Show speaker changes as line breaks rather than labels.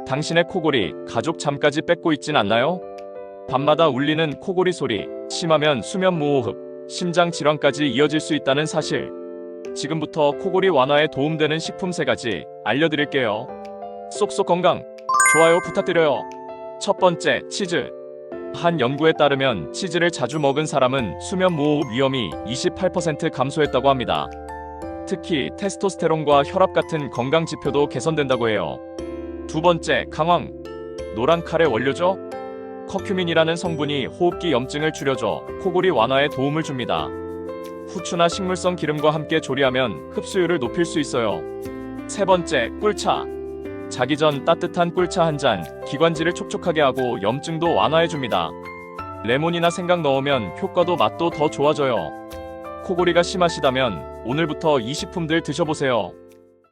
당신의 코골이 가족 잠까지 뺏고 있진 않나요? 밤마다 울리는 코골이 소리, 심하면 수면 무호흡, 심장 질환까지 이어질 수 있다는 사실. 지금부터 코골이 완화에 도움되는 식품 3가지 알려드릴게요. 쏙쏙 건강, 좋아요 부탁드려요. 첫 번째, 치즈. 한 연구에 따르면 치즈를 자주 먹은 사람은 수면 무호흡 위험이 28% 감소했다고 합니다. 특히 테스토스테론과 혈압 같은 건강 지표도 개선된다고 해요. 두 번째, 강황. 노란 칼의 원료죠? 커큐민이라는 성분이 호흡기 염증을 줄여줘 코골이 완화에 도움을 줍니다. 후추나 식물성 기름과 함께 조리하면 흡수율을 높일 수 있어요. 세 번째, 꿀차. 자기 전 따뜻한 꿀차 한 잔, 기관지를 촉촉하게 하고 염증도 완화해줍니다. 레몬이나 생강 넣으면 효과도 맛도 더 좋아져요. 코골이가 심하시다면 오늘부터 이 식품들 드셔보세요.